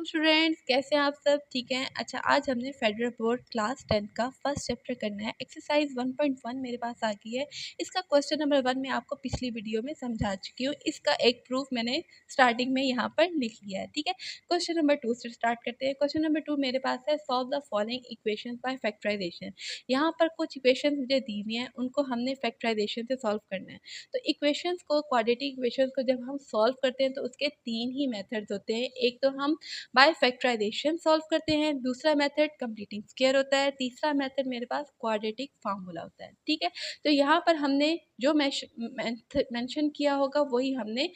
Students, कैसे हैं आप सब? ठीक हैं। अच्छा, आज हमने फेडरल बोर्ड क्लास 10 का फर्स्ट चैप्टर करना है। एक्सरसाइज 1.1 मेरे पास आ गई है। इसका क्वेश्चन नंबर 1 मैं आपको पिछली वीडियो में समझा चुकी हूँ। इसका एक प्रूफ मैंने स्टार्टिंग में यहाँ पर लिख लिया है। ठीक है, क्वेश्चन नंबर 2 से स्टार्ट करते हैं। क्वेश्चन नंबर 2 मेरे पास है, solve the following equation by factorisation. यहाँ पर कुछ इक्वेशन मुझे दी हुई हैं, उनको हमने फैक्टराइजेशन से सॉल्व करना है। तो इक्वेशंस को, क्वाड्रेटिक इक्वेशंस को जब हम सॉल्व करते हैं तो उसके 3 ही मेथड्स होते हैं। एक तो हम बाय फैक्टराइजेशन सॉल्व करते हैं, दूसरा मेथड कंप्लीटिंग स्क्वायर होता है, तीसरा मेथड मेरे पास क्वाड्रेटिक फार्मूला होता है। ठीक है, तो यहाँ पर हमने जो मेंशन किया होगा वही हमने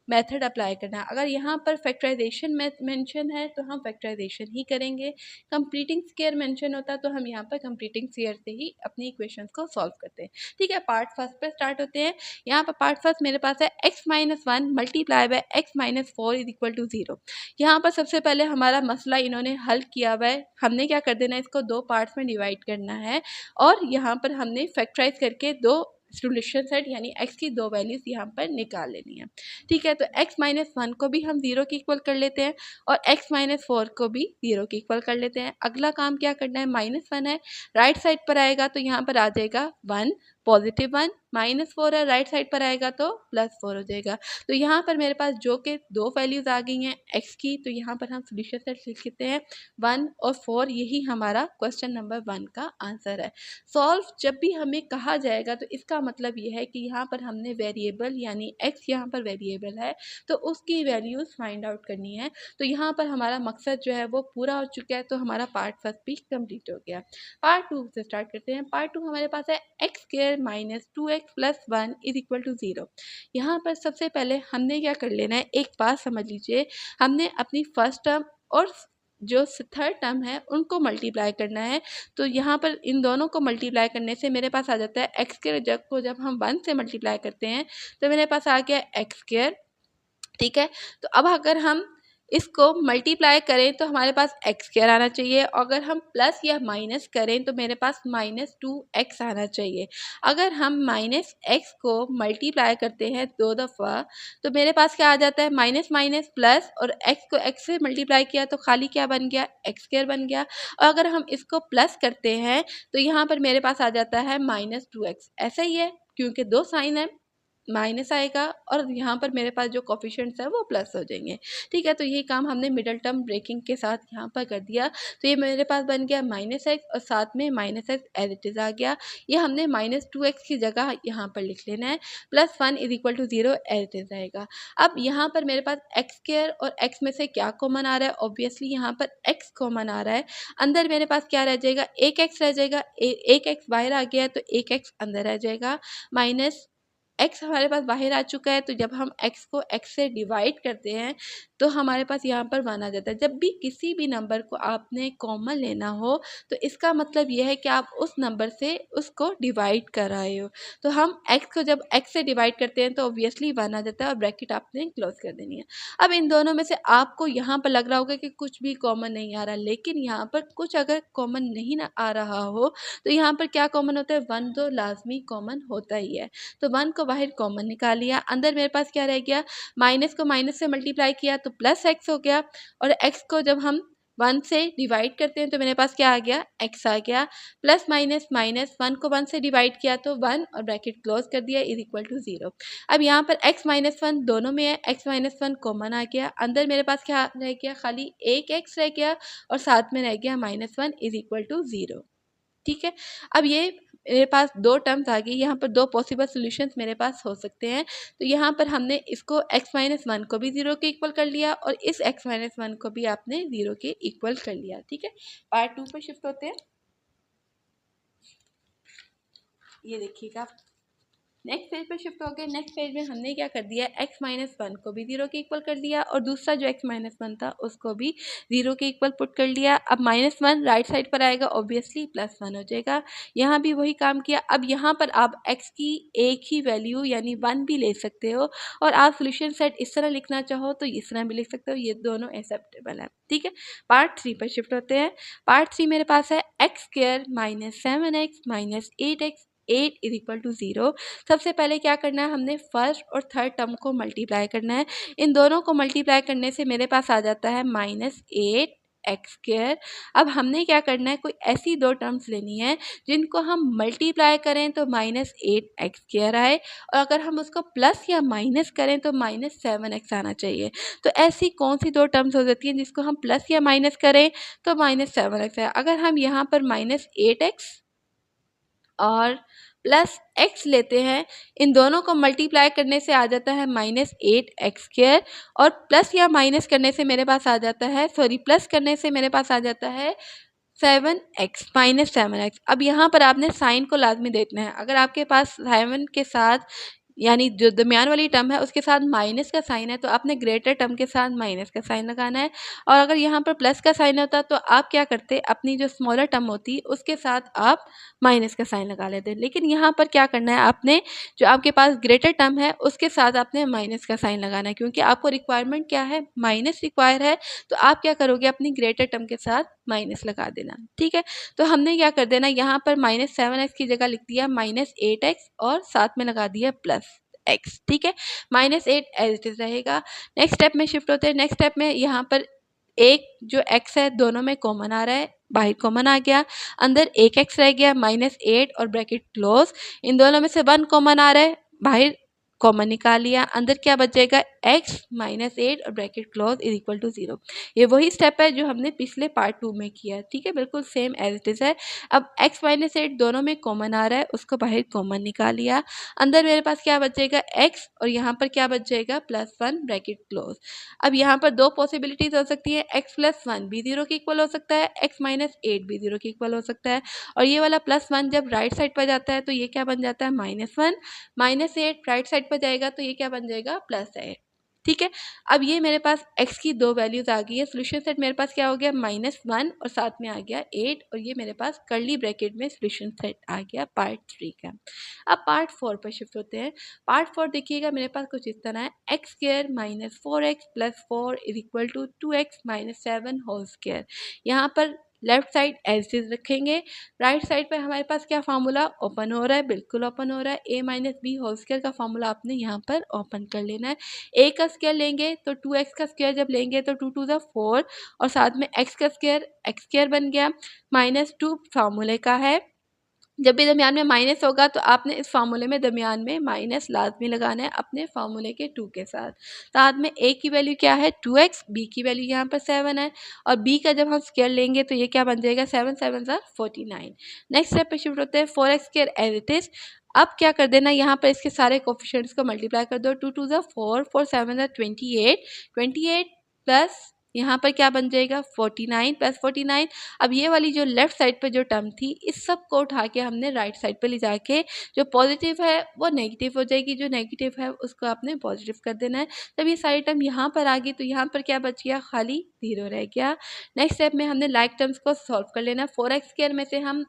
मेथड अप्लाई करना है। अगर यहाँ पर फैक्टराइजेशन मेंशन है तो हम फैक्टराइजेशन ही करेंगे, कंप्लीटिंग स्क्वायर मेंशन होता है तो हम यहाँ पर कंप्लीटिंग स्क्वायर से ही अपनी इक्वेशंस को सॉल्व करते हैं। ठीक है, पार्ट फर्स्ट पे स्टार्ट होते हैं। यहाँ पर पार्ट फर्स्ट मेरे पास है x-1 multiply by x-4 is equal to 0। यहाँ पर सबसे पहले हमारा मसला इन्होंने हल किया हुआ है। हमने क्या कर देना है, इसको 2 पार्ट्स में डिवाइड करना है और यहाँ पर हमने फैक्टराइज करके 2 सोल्यूशन सेट यानी x की 2 वैल्यूज यहाँ पर निकाल लेनी है। ठीक है, तो x-1 को भी हम 0 के इक्वल कर लेते हैं और x-4 को भी 0 के इक्वल कर लेते हैं। अगला काम क्या करना है, -1 है, राइट साइड पर आएगा तो यहाँ पर आ जाएगा 1, +1, -4 है, राइट साइड पर आएगा तो +4 हो जाएगा। तो यहाँ पर मेरे पास जो कि 2 वैल्यूज आ गई हैं x की, तो यहाँ पर हम सोल्यूशन सेट लिख लेते हैं 1 और 4। यही हमारा क्वेश्चन नंबर 1 का आंसर है। सॉल्व जब भी हमें कहा जाएगा तो इसका मतलब ये है कि यहाँ पर हमने वेरिएबल यानी x यहाँ पर वेरिएबल है तो उसकी वैल्यूज फाइंड आउट करनी है। तो यहाँ पर हमारा मकसद जो है वो पूरा हो चुका है, तो हमारा पार्ट फर्स्ट भी कंप्लीट हो गया। पार्ट 2 से स्टार्ट करते हैं। पार्ट 2 हमारे पास है x² - 2x + 1 is equal to 0। यहाँ पर सबसे पहले हमने क्या कर लेना है, एक बात समझ लीजिए, हमने अपनी फर्स्ट टर्म और जो थर्ड टर्म है उनको मल्टीप्लाई करना है। तो यहाँ पर इन दोनों को मल्टीप्लाई करने से मेरे पास आ जाता है एक्स के जब हम 1 से मल्टीप्लाई करते हैं तो मेरे पास आ गया x²। ठीक है, तो अब अगर हम इसको मल्टीप्लाई करें तो हमारे पास x² आना चाहिए, अगर हम प्लस या माइनस करें तो मेरे पास -2x आना चाहिए। अगर हम -x को मल्टीप्लाई करते हैं 2 दफ़ा तो मेरे पास क्या आ जाता है, माइनस माइनस प्लस, और x को x से मल्टीप्लाई किया तो खाली क्या बन गया, x² बन गया। और अगर हम इसको प्लस करते हैं तो यहाँ पर मेरे पास आ जाता है -2x। ऐसा ही है, क्योंकि 2 साइन है, माइनस आएगा और यहाँ पर मेरे पास जो कोफिशिएंट्स है वो प्लस हो जाएंगे। ठीक है, तो ये काम हमने मिडल टर्म ब्रेकिंग के साथ यहाँ पर कर दिया। तो ये मेरे पास बन गया -x और साथ में -x एज इट इज़ आ गया। ये हमने -2x की जगह यहाँ पर लिख लेना है, +1 is equal to 0 as it is आएगा। अब यहाँ पर मेरे पास x² और x में से क्या कॉमन आ रहा है, ऑब्वियसली यहाँ पर x कॉमन आ रहा है। अंदर मेरे पास क्या रह जाएगा, एक x रह जाएगा, एक x बाहर आ गया तो एक x अंदर रह जाएगा, माइनस x हमारे पास बाहर आ चुका है। तो जब हम x को x से डिवाइड करते हैं तो हमारे पास यहाँ पर 1 आ जाता है। जब भी किसी भी नंबर को आपने कॉमन लेना हो तो इसका मतलब यह है कि आप उस नंबर से उसको डिवाइड कर रहे हो। तो हम x को जब x से डिवाइड करते हैं तो ऑब्वियसली 1 आ जाता है और ब्रैकेट आपने क्लोज कर देनी है। अब इन दोनों में से आपको यहाँ पर लग रहा होगा कि कुछ भी कॉमन नहीं आ रहा, लेकिन यहाँ पर कुछ अगर कॉमन नहीं ना आ रहा हो तो यहाँ पर क्या कॉमन होता है, 1 तो लाजमी कॉमन होता ही है। तो 1 को बाहर कॉमन निकाल लिया, अंदर मेरे पास क्या रह गया, माइनस को माइनस से मल्टीप्लाई किया तो +x हो गया, और x को जब हम 1 से डिवाइड करते हैं तो मेरे पास क्या आ गया, x आ गया, प्लस माइनस माइनस 1 को 1 से डिवाइड किया तो 1 और ब्रैकेट क्लोज कर दिया इज इक्वल टू 0। अब यहाँ पर x-1 दोनों में है, x-1 कॉमन आ गया, अंदर मेरे पास क्या रह गया, खाली एक x रह गया और साथ में रह गया -1 इज इक्वल टू 0। ठीक है, अब ये मेरे पास 2 टर्म्स आ गई, यहाँ पर 2 पॉसिबल सॉल्यूशंस मेरे पास हो सकते हैं। तो यहाँ पर हमने इसको x-1 को भी 0 के इक्वल कर लिया और इस x-1 को भी आपने 0 के इक्वल कर लिया। ठीक है, पार्ट 2 पर शिफ्ट होते हैं। ये देखिएगा, नेक्स्ट पेज पे शिफ्ट हो गए। नेक्स्ट पेज में हमने क्या कर दिया, x-1 को भी 0 के इक्वल कर दिया और दूसरा जो x-1 था उसको भी 0 के इक्वल पुट कर लिया। अब -1 राइट साइड पर आएगा, ऑब्वियसली +1 हो जाएगा। यहाँ भी वही काम किया। अब यहाँ पर आप x की एक ही वैल्यू यानी 1 भी ले सकते हो और आप सोल्यूशन सेट इस तरह लिखना चाहो तो इस तरह भी लिख सकते हो, ये दोनों एक्सेप्टेबल है। ठीक है, पार्ट 3 पर शिफ्ट होते हैं। पार्ट 3 मेरे पास है x² - 7x - 8x 8 is equal to 0। सबसे पहले क्या करना है, हमने फर्स्ट और थर्ड टर्म को मल्टीप्लाई करना है। इन दोनों को मल्टीप्लाई करने से मेरे पास आ जाता है -8 एक्स स्क्वायर। अब हमने क्या करना है, कोई ऐसी दो टर्म्स लेनी है जिनको हम मल्टीप्लाई करें तो -8 एक्स स्क्वायर आए, और अगर हम उसको प्लस या माइनस करें तो -7 एक्स आना चाहिए। तो ऐसी कौन सी दो टर्म्स हो जाती हैं जिसको हम प्लस या माइनस करें तो -7 एक्स है। अगर हम यहाँ पर -8 एक्स और प्लस एक्स लेते हैं, इन दोनों को मल्टीप्लाई करने से आ जाता है -8 एक्स स्क्वायर, और प्लस या माइनस करने से मेरे पास आ जाता है, सॉरी प्लस करने से मेरे पास आ जाता है 7 एक्स, -7 एक्स। अब यहाँ पर आपने साइन को लाजमी देखना है। अगर आपके पास 7 के साथ यानी जो दरमियान वाली टर्म है उसके साथ माइनस का साइन है तो आपने ग्रेटर टर्म के साथ माइनस का साइन लगाना है, और अगर यहाँ पर प्लस का साइन होता तो आप क्या करते, अपनी जो स्मॉलर टर्म होती उसके साथ आप माइनस का साइन लगा लेते। लेकिन यहाँ पर क्या करना है, आपने जो आपके पास ग्रेटर टर्म है उसके साथ आपने माइनस का साइन लगाना है, क्योंकि आपको रिक्वायरमेंट क्या है, माइनस रिक्वायर है। तो आप क्या करोगे, अपनी ग्रेटर टर्म के साथ माइनस लगा देना। ठीक है, तो हमने क्या कर देना, यहाँ पर -7 एक्स की जगह लिख दिया -8 एक्स और साथ में लगा दिया प्लस एक्स। ठीक है, -8 एज इट इज रहेगा। नेक्स्ट स्टेप में शिफ्ट होते हैं। नेक्स्ट स्टेप में यहाँ पर एक जो x है दोनों में कॉमन आ रहा है, बाहर कॉमन आ गया, अंदर एक x रह गया -8 और ब्रैकेट क्लोज। इन दोनों में से 1 कॉमन आ रहा है, बाहर कॉमन निकाल लिया, अंदर क्या बचेगा x -8 और bracket close is equal to 0। ये वही स्टेप है जो हमने पिछले पार्ट 2 में किया है। ठीक है, बिल्कुल सेम एज इट इज है। अब x -8 दोनों में कॉमन आ रहा है, उसको बाहर कॉमन निकाल लिया, अंदर मेरे पास क्या बचेगा x और यहाँ पर क्या बचेगा +1 ब्रैकेट क्लोज। अब यहाँ पर दो पॉसिबिलिटीज हो सकती है, x + 1 भी 0 के इक्वल हो सकता है, x -8 भी 0 के इक्वल हो सकता है, और ये वाला +1 जब राइट साइड पर जाता है तो ये क्या बन जाता है -1, -8 राइट साइड पर जाएगा तो ये क्या बन जाएगा +8। ठीक है, अब ये मेरे पास x की दो वैल्यूज आ गई है। सोल्यूशन सेट मेरे पास क्या हो गया -1 और साथ में आ गया 8, और ये मेरे पास कर्ली ब्रैकेट में सोल्यूशन सेट आ गया पार्ट 3 का। अब पार्ट 4 पर शिफ्ट होते हैं। पार्ट 4 देखिएगा मेरे पास कुछ इस तरह है, x² -4x + 4 is equal to 2x - 7 whole square. यहाँ पर लेफ्ट साइड एज इज रखेंगे, राइट साइड पर हमारे पास क्या फार्मूला ओपन हो रहा है, बिल्कुल ओपन हो रहा है, a - b होल स्क्वायर का फार्मूला आपने यहाँ पर ओपन कर लेना है। a का स्क्वायर लेंगे तो 2x का स्क्वायर जब लेंगे तो 2 2 4, और साथ में x का स्क्वायर x² बन गया, -2 फार्मूले का है। जब भी दरमियान में माइनस होगा तो आपने इस फार्मूले में दरमियान में माइनस लाजमी लगाना है अपने फार्मूले के 2 के साथ। साथ में a की वैल्यू क्या है 2x, b की वैल्यू यहाँ पर 7 है, और b का जब हम स्क्वायर लेंगे तो ये क्या बन जाएगा 7 7 49। नेक्स्ट स्टेप पे शिफ्ट होते हैं, 4x² एज इट इज। अब क्या कर देना, यहाँ पर इसके सारे कोफिशिएंट्स को मल्टीप्लाई कर दो, 2 2 4, 4 7 28, 28 प्लस यहाँ पर क्या बन जाएगा 49 + 49। अब ये वाली जो लेफ्ट साइड पे जो टर्म थी इस सब को उठा के हमने राइट साइड पे ले जाके जो पॉजिटिव है वो नेगेटिव हो जाएगी, जो नेगेटिव है उसको आपने पॉजिटिव कर देना है। तब ये सारी टर्म यहाँ पर आ गई तो यहाँ पर क्या बच गया, खाली 0 रह गया। नेक्स्ट स्टेप में हमने लाइक टर्म्स को सॉल्व कर लेना। 4x² में से हम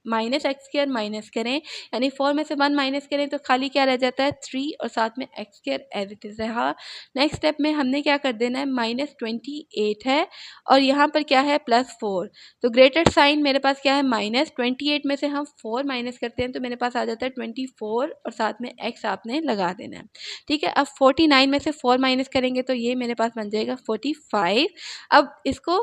-x² माइनस करें, यानी 4 में से 1 माइनस करें तो खाली क्या रह जाता है 3, और साथ में x² एज इट इज रहा। नेक्स्ट स्टेप में हमने क्या कर देना है, -28 है और यहाँ पर क्या है +4, तो ग्रेटर साइन मेरे पास क्या है -28 में से हम 4 माइनस करते हैं तो मेरे पास आ जाता है 24, और साथ में x आपने लगा देना है। ठीक है, अब 49 में से 4 माइनस करेंगे तो ये मेरे पास बन जाएगा 45। अब इसको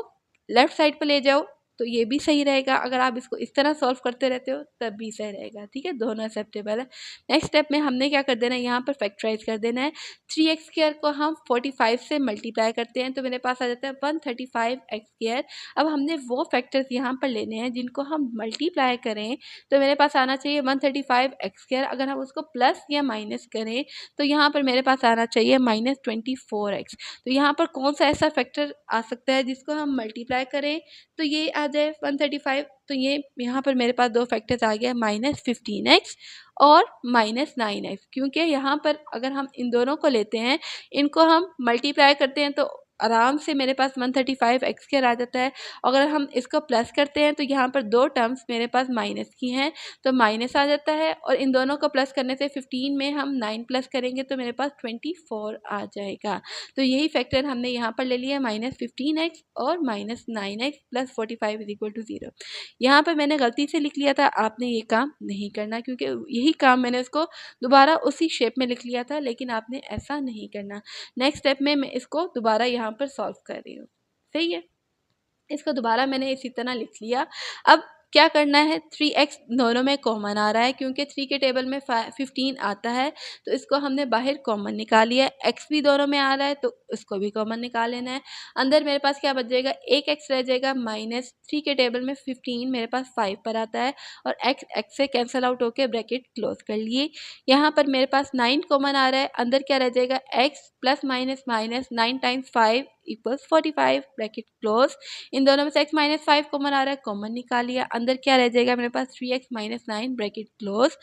लेफ्ट साइड पर ले जाओ तो ये भी सही रहेगा, अगर आप इसको इस तरह सॉल्व करते रहते हो तब भी सही रहेगा। ठीक है, दोनों एक्सेप्टेबल है। नेक्स्ट स्टेप में हमने क्या कर देना है, यहाँ पर फैक्टराइज कर देना है। 3x² को हम 45 से मल्टीप्लाई करते हैं तो मेरे पास आ जाता है 135x²। अब हमने वो फैक्टर्स यहाँ पर लेने हैं जिनको हम मल्टीप्लाई करें तो मेरे पास आना चाहिए 135x²। अगर हम उसको प्लस या माइनस करें तो यहाँ पर मेरे पास आना चाहिए -24x। तो यहाँ पर कौन सा ऐसा फैक्टर आ सकता है जिसको हम मल्टीप्लाई करें तो ये आ जाए 135। तो ये यहाँ पर मेरे पास दो फैक्टर्स आ गया -15x और -9x, क्योंकि यहाँ पर अगर हम इन दोनों को लेते हैं, इनको हम मल्टीप्लाई करते हैं तो आराम से मेरे पास 135 एक्स स्क्वायर आ जाता है। अगर हम इसको प्लस करते हैं तो यहाँ पर दो टर्म्स मेरे पास माइनस की हैं तो माइनस आ जाता है, और इन दोनों को प्लस करने से 15 में हम 9 प्लस करेंगे तो मेरे पास 24 आ जाएगा। तो यही फैक्टर हमने यहाँ पर ले लिया -15x और -9x plus 45 is equal to 0। यहाँ पर मैंने गलती से लिख लिया था, आपने ये काम नहीं करना, क्योंकि यही काम मैंने उसको दोबारा उसी शेप में लिख लिया था, लेकिन आपने ऐसा नहीं करना। नेक्स्ट स्टेप में मैं इसको दोबारा यहाँ पर सॉल्व कर रही हूँ। सही है, इसको दोबारा मैंने इसी तरह लिख लिया। अब क्या करना है, 3x दोनों में कॉमन आ रहा है, क्योंकि 3 के टेबल में 15 आता है तो इसको हमने बाहर कॉमन निकाल लिया। x भी दोनों में आ रहा है तो इसको भी कॉमन निकाल लेना है। अंदर मेरे पास क्या बच जाएगा, एक x रह जाएगा, -3 के टेबल में 15 मेरे पास 5 पर आता है, और x से कैंसिल आउट होकर ब्रैकेट क्लोज कर लिए। यहाँ पर मेरे पास 9 कॉमन आ रहा है, अंदर क्या रह जाएगा, x plus minus minus 9 times 5 equals 45 bracket close. इन दोनों में से x माइनस 5 कॉमन आ रहा है, कॉमन निकाल लिया। अंदर क्या रह जाएगा मेरे पास, 3x माइनस 9 ब्रैकेट क्लोज।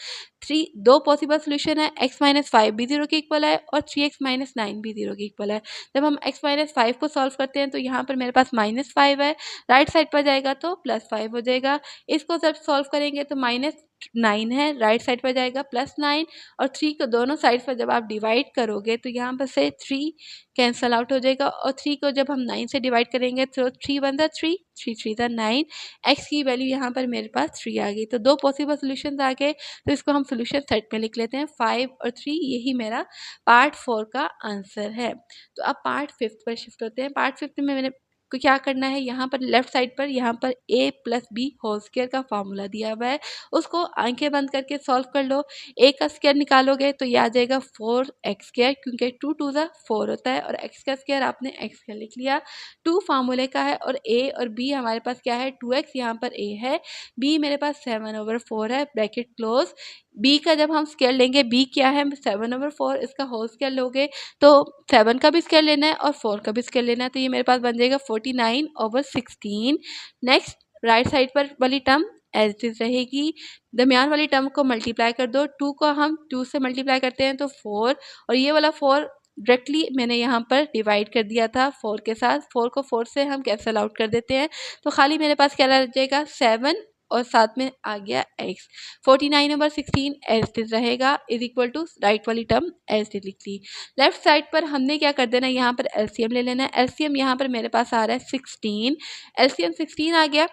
दो पॉसिबल सोल्यूशन है, x माइनस 5 भी 0 के इक्वल है और 3x माइनस 9 भी 0 के इक्वल है। जब हम x माइनस 5 को सॉल्व करते हैं तो यहाँ पर मेरे पास -5 है, राइट साइड पर जाएगा तो +5 हो जाएगा। इसको जब सॉल्व करेंगे तो -9 है, राइट साइड पर जाएगा +9, और 3 को दोनों साइड पर जब आप डिवाइड करोगे तो यहाँ पर से 3 कैंसल आउट हो जाएगा, और 3 को जब हम 9 से डिवाइड करेंगे तो 3 वन द 3, 3 3 द 9, x की वैल्यू यहाँ पर मेरे पास 3 आ गई। तो दो पॉसिबल सोल्यूशन आ गए, तो इसको हम सोल्यूशन सेट में लिख लेते हैं 5 और 3। यही मेरा पार्ट 4 का आंसर है। तो अब पार्ट 5 पर शिफ्ट होते हैं। पार्ट 5 में मैंने को क्या करना है, यहाँ पर लेफ्ट साइड पर यहाँ पर a plus B whole square का फार्मूला दिया हुआ है, उसको आंखें बंद करके सॉल्व कर लो। a का स्क्वायर निकालोगे तो ये आ जाएगा 4x स्क्वायर, क्योंकि 2 2 ज़ा 4 होता है, और x का स्क्वायर आपने x स्क्वायर लिख लिया। 2 फार्मूले का है, और a और b हमारे पास क्या है, 2x यहाँ पर a है, b मेरे पास 7/4 है ब्रैकेट क्लोज। b का जब हम स्क्वायर लेंगे, b क्या है 7/4, इसका होल स्क्वायर लोगे तो 7 का भी स्क्वायर लेना है और 4 का भी स्क्वायर लेना है, तो ये मेरे पास बन जाएगा 49/16। नेक्स्ट राइट साइड पर वाली टर्म एज इट इज रहेगी, दरमियान वाली टर्म को मल्टीप्लाई कर दो। 2 को हम 2 से मल्टीप्लाई करते हैं तो 4, और ये वाला 4 डायरेक्टली मैंने यहाँ पर डिवाइड कर दिया था 4 के साथ। 4 को 4 से हम कैंसल आउट कर देते हैं, तो खाली मेरे पास क्या रह जाएगा, 7 और साथ में आ गया x। 49/16 एज इट इज रहेगा, इज इक्वल टू राइट वाली टर्म एज इट इज लिख ली। लेफ्ट साइड पर हमने क्या कर देना है, यहाँ पर एलसीएम ले लेना है। एलसीएम यहाँ पर मेरे पास आ रहा है 16, एलसीएम 16 आ गया।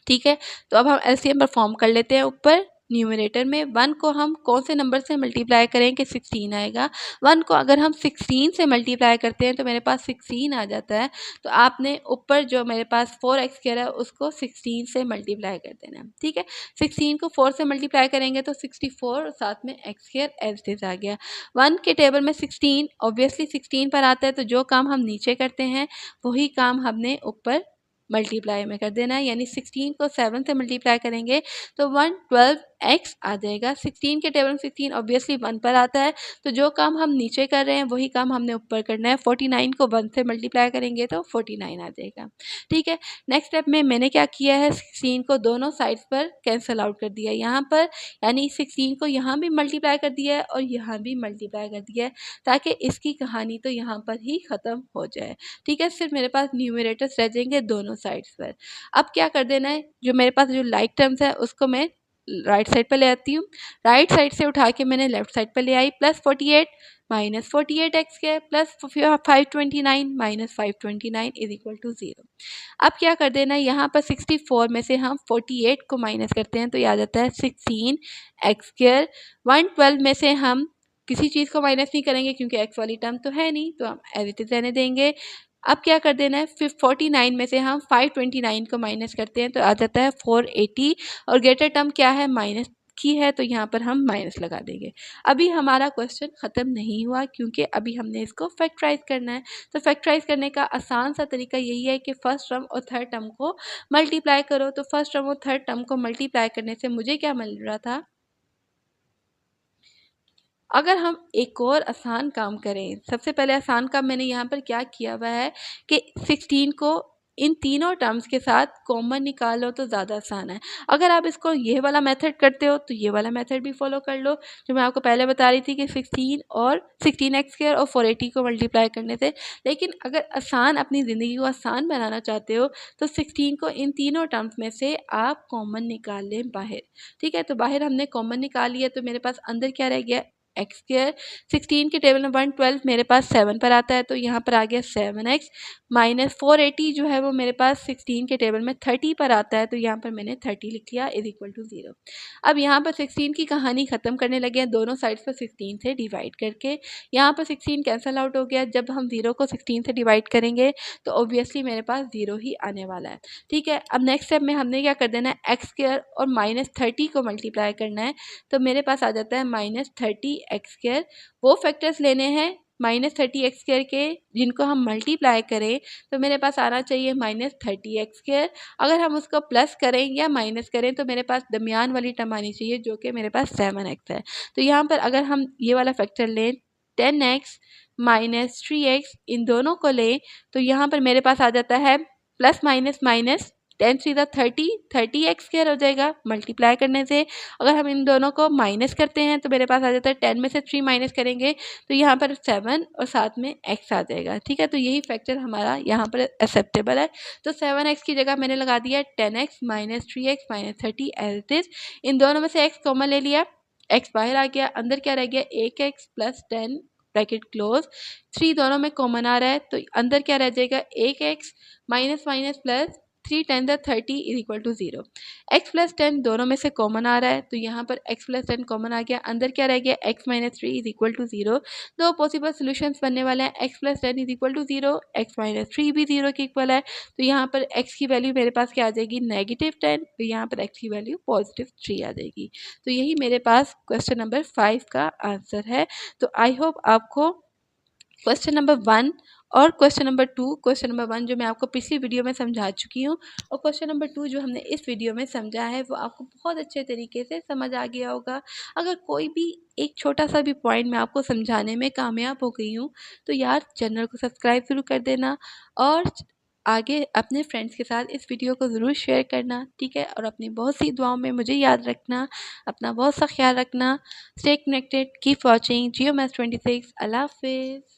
ठीक है, तो अब हम एलसीएम परफॉर्म कर लेते हैं। ऊपर न्यूमरेटर में 1 को हम कौन से नंबर से मल्टीप्लाई करें कि 16 आएगा। 1 को अगर हम 16 से मल्टीप्लाई करते हैं तो मेरे पास 16 आ जाता है। तो आपने ऊपर जो मेरे पास 4x स्क्वायर है उसको 16 से मल्टीप्लाई कर देना है। ठीक है, 16 को 4 से मल्टीप्लाई करेंगे तो 64, और साथ में x square as it is आ गया। 1 के टेबल में 16 ऑब्वियसली 16 पर आता है, तो जो काम हम नीचे करते हैं वही काम हमने ऊपर मल्टीप्लाई में कर देना है। यानी 16 को 7 से मल्टीप्लाई करेंगे तो 112x आ जाएगा। 16 के टेबल में 16 ऑब्वियसली 1 पर आता है, तो जो काम हम नीचे कर रहे हैं वही काम हमने ऊपर करना है। 49 को 1 से मल्टीप्लाई करेंगे तो 49 आ जाएगा। ठीक है, नेक्स्ट स्टेप में मैंने क्या किया है, 16 को दोनों साइड्स पर कैंसिल आउट कर दिया यहाँ पर, यानी 16 को यहाँ भी मल्टीप्लाई कर दिया है और यहाँ भी मल्टीप्लाई कर दिया है, ताकि इसकी कहानी तो यहाँ पर ही ख़त्म हो जाए। ठीक है, सिर्फ मेरे पास न्यूमरेटर्स रह जाएंगे दोनों साइड्स पर। अब क्या कर देना है, जो मेरे पास जो लाइक टर्म्स है उसको मैं राइट साइड पर ले आती हूँ। राइट साइड से उठा के मैंने लेफ्ट साइड पर ले आई। +48 -48x square plus 529 -529 is equal to 0। अब क्या कर देना है, यहाँ पर 64 में से हम 48 को माइनस करते हैं तो ये आ जाता है 16x स्क्वायर। 112 में से हम किसी चीज़ को माइनस नहीं करेंगे क्योंकि x वाली टर्म तो है नहीं, तो हम एज इट इज रहने देंगे। अब क्या कर देना है, 49 में से हम 529 को माइनस करते हैं तो आ जाता है 480, और ग्रेटर टर्म क्या है, माइनस की है, तो यहाँ पर हम माइनस लगा देंगे। अभी हमारा क्वेश्चन ख़त्म नहीं हुआ, क्योंकि अभी हमने इसको फैक्टराइज करना है। तो फैक्टराइज करने का आसान सा तरीका यही है कि फर्स्ट टर्म और थर्ड टर्म को मल्टीप्लाई करो। तो फर्स्ट टर्म और थर्ड टर्म को मल्टीप्लाई करने से मुझे क्या मिल रहा था, अगर हम एक और आसान काम करें, सबसे पहले आसान काम मैंने यहाँ पर क्या किया हुआ है कि 16 को इन तीनों टर्म्स के साथ कॉमन निकालो तो ज़्यादा आसान है। अगर आप इसको ये वाला मेथड करते हो तो ये वाला मेथड भी फॉलो कर लो, जो मैं आपको पहले बता रही थी कि 16x² और 480 को मल्टीप्लाई करने से। लेकिन अगर आसान अपनी ज़िंदगी को आसान बनाना चाहते हो तो 16 को इन तीनों टर्म्स में से आप कॉमन निकाल लें बाहर। ठीक है, तो बाहर हमने कॉमन निकाल लिया तो मेरे पास अंदर क्या रह गया, x²। 16 के टेबल में 112 मेरे पास 7 पर आता है तो यहाँ पर आ गया 7x माइनस 480 जो है वो मेरे पास 16 के टेबल में 30 पर आता है तो यहाँ पर मैंने 30 लिख लिया इज इक्वल टू 0। अब यहाँ पर 16 की कहानी ख़त्म करने लगे हैं दोनों साइड्स पर 16 से डिवाइड करके। यहाँ पर 16 कैंसल आउट हो गया, जब हम 0 को 16 से डिवाइड करेंगे तो ऑब्वियसली मेरे पास 0 ही आने वाला है। ठीक है, अब नेक्स्ट स्टेप में हमने क्या कर देना है, x² और -30 को मल्टीप्लाई करना है तो मेरे पास आ जाता है -30x²। वो फैक्टर्स लेने हैं -30x² के जिनको हम मल्टीप्लाई करें तो मेरे पास आना चाहिए -30x²। अगर हम उसको प्लस करें या माइनस करें तो मेरे पास दरमियान वाली टर्म आनी चाहिए जो कि मेरे पास 7x है। तो यहाँ पर अगर हम ये वाला फैक्टर लें 10x माइनस 3x इन दोनों को लें तो यहाँ पर मेरे पास आ जाता है प्लस माइनस माइनस 10 3 30, 30x² हो जाएगा मल्टीप्लाई करने से। अगर हम इन दोनों को माइनस करते हैं तो मेरे पास आ जाता है 10 में से 3 माइनस करेंगे तो यहाँ पर 7 और साथ में x आ जाएगा। ठीक है, तो यही फैक्टर हमारा यहाँ पर एक्सेप्टेबल है। तो 7x की जगह मैंने लगा दिया 10x minus 3x minus 30 as it is. इन दोनों में से x कॉमन ले लिया, x बाहर आ गया, अंदर क्या रह गया 1x प्लस 10 ब्रैकेट क्लोज। 3 दोनों में कॉमन आ रहा है तो अंदर क्या रह जाएगा 1x minus minus plus 3 10 30 is equal to 0। x plus 10 दोनों में से कॉमन आ रहा है तो यहाँ पर x प्लस 10 कॉमन आ गया, अंदर क्या रह गया x minus 3 is equal to 0। दो पॉसिबल सोल्यूशंस बनने वाले हैं, x plus 10 is equal to 0, x minus 3 भी 0 के इक्वल है तो यहाँ पर x की वैल्यू मेरे पास क्या आ जाएगी -10, तो यहाँ पर x की वैल्यू +3 आ जाएगी। तो यही मेरे पास क्वेश्चन नंबर 5 का आंसर है। तो आई होप आपको क्वेश्चन नंबर 1 और क्वेश्चन नंबर 2, क्वेश्चन नंबर 1 जो मैं आपको पिछली वीडियो में समझा चुकी हूँ और क्वेश्चन नंबर 2 जो हमने इस वीडियो में समझा है वो आपको बहुत अच्छे तरीके से समझ आ गया होगा। अगर कोई भी एक छोटा सा भी पॉइंट मैं आपको समझाने में कामयाब हो गई हूँ तो यार चैनल को सब्सक्राइब ज़रूर कर देना और आगे अपने फ्रेंड्स के साथ इस वीडियो को ज़रूर शेयर करना। ठीक है, और अपनी बहुत सी दुआओं में मुझे याद रखना, अपना बहुत सा ख्याल रखना। स्टे कनेक्टेड, कीप वॉचिंग जियो मैथ्स 26। अल्लाह हाफिज़।